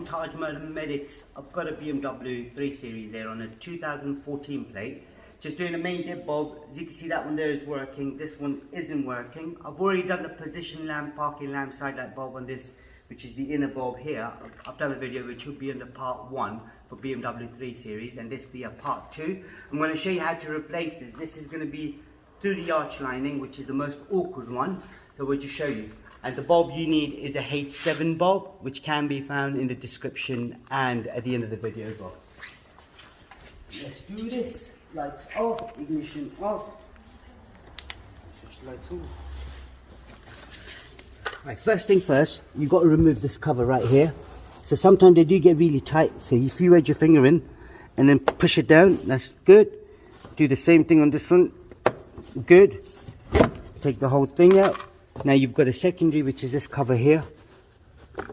Tajmotormedics. I've got a BMW 3 Series there on a 2014 plate. Just doing a main dip bulb. As you can see, that one there is working. This one isn't working. I've already done the position lamp, parking lamp, side light bulb on this, which is the inner bulb here. I've done a video which will be under part 1 for BMW 3 Series, and this will be a part 2. I'm going to show you how to replace this. This is going to be through the arch lining, which is the most awkward one. So we'll just show you. And the bulb you need is a H7 bulb, which can be found in the description and at the end of the video as well. Let's do this. Lights off, ignition off. Switch lights on. Right, first thing first, you've got to remove this cover right here. So sometimes they do get really tight. So if you wedge your finger in and then push it down, that's good. Do the same thing on this one. Good. Take the whole thing out. Now you've got a secondary, which is this cover here.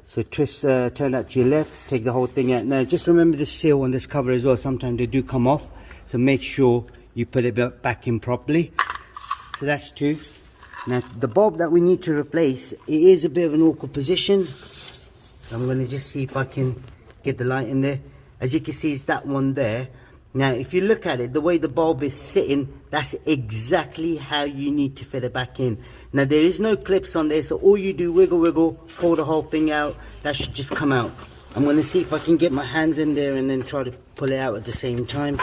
So twist, turn that to your left, take the whole thing out. Now just remember the seal on this cover as well. Sometimes they do come off. So make sure you put it back in properly. So that's 2. Now the bulb that we need to replace, it is a bit of an awkward position. I'm going to just see if I can get the light in there. As you can see, it's that one there. Now if you look at it, the way the bulb is sitting, that's exactly how you need to fit it back in. Now there is no clips on there, so all you do, wiggle wiggle, pull the whole thing out. That should just come out. I'm going to see if I can get my hands in there and then try to pull it out at the same time.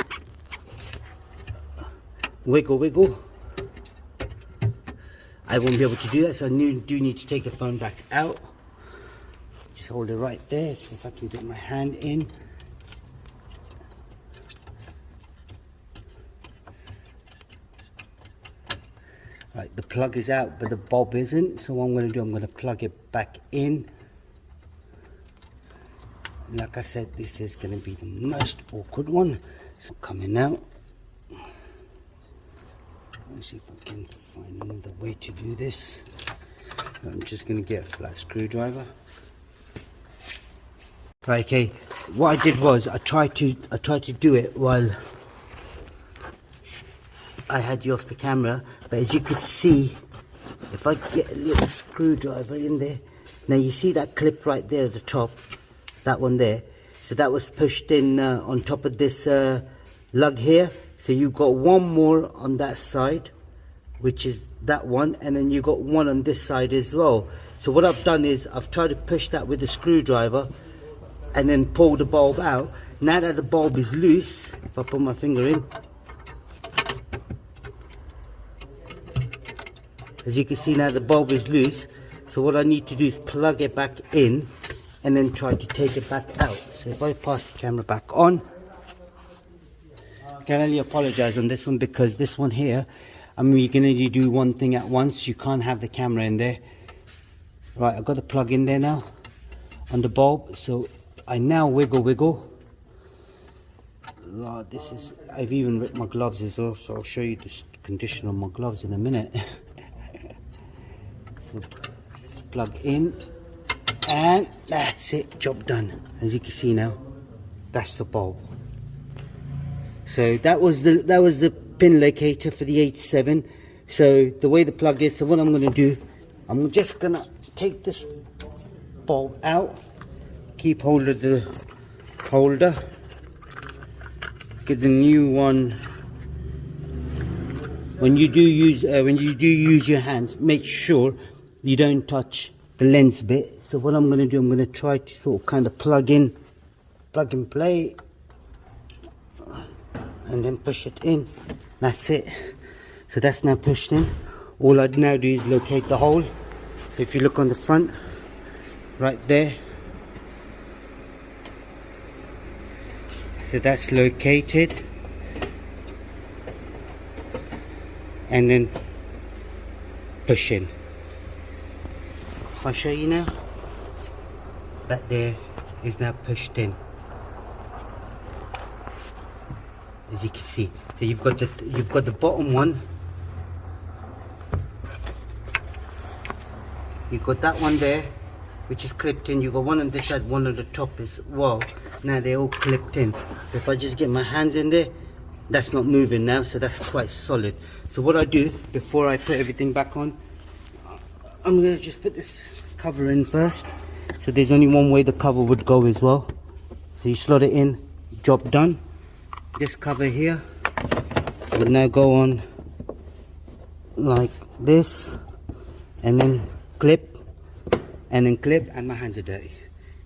Wiggle wiggle. I won't be able to do that, so I do need to take the phone back out. Just hold it right there, see if I can get my hand in. Right, the plug is out, but the bulb isn't. So what I'm going to do, I'm going to plug it back in. Like I said, this is going to be the most awkward one. So coming out. Let's see if I can find another way to do this. I'm just going to get a flat screwdriver. Right, okay. What I did was I tried to do it while I had you off the camera, but as you could see, if I get a little screwdriver in there, now you see that clip right there at the top, that one there. So that was pushed in on top of this lug here. So you've got one more on that side, which is that one, and then you've got one on this side as well. So what I've done is I've tried to push that with a screwdriver and then pull the bulb out. Now that the bulb is loose, if I put my finger in, as you can see now the bulb is loose. So what I need to do is plug it back in and then try to take it back out. So if I pass the camera back on, I can only apologize on this one because this one here, I mean, you can only do one thing at once. You can't have the camera in there. Right, I've got the plug in there now on the bulb. So I now wiggle. Lord, this is, I've even ripped my gloves as well, so I'll show you the condition of my gloves in a minute. So plug in, and that's it, job done. As you can see now, that's the bulb. So that was the pin locator for the H7. So the way the plug is, so what I'm going to do, I'm just going to take this bulb out, keep hold of the holder, get the new one. When you do use your hands, make sure you don't touch the lens bit. So what I'm going to do, I'm going to try to sort of kind of plug and play, and then push it in. That's it. So that's now pushed in. All I'd now do is locate the hole. So if you look on the front, right there, so that's located, and then push in. If I show you now, that there is now pushed in, as you can see. So you've got the bottom one, you've got that one there, which is clipped in. You've got one on this side, one on the top as well. Now they're all clipped in. If I just get my hands in there, that's not moving now, so that's quite solid. So what I do before I put everything back on, I'm going to just put this cover in first. So there's only one way the cover would go as well. So you slot it in, job done. This cover here would now go on like this, and then clip, and then clip, and my hands are dirty.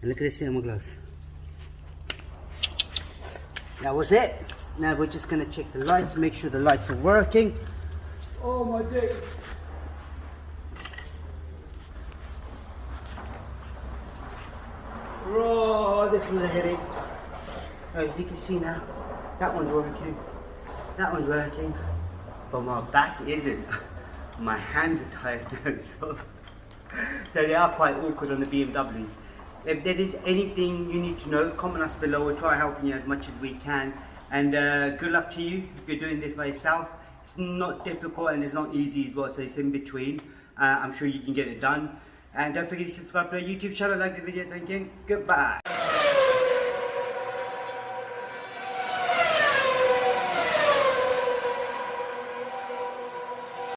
And look at this here on my gloves. That was it. Now we're just going to check the lights, make sure the lights are working. Oh my days. Oh, this was a headache. As you can see now, that one's working, that one's working, but my back isn't. My hands are tired now, so they are quite awkward on the BMWs. If there is anything you need to know, comment us below. We'll try helping you as much as we can. And good luck to you if you're doing this by yourself. It's not difficult and it's not easy as well, so it's in between. I'm sure you can get it done. And don't forget to subscribe to our YouTube channel, like the video, thank you, goodbye.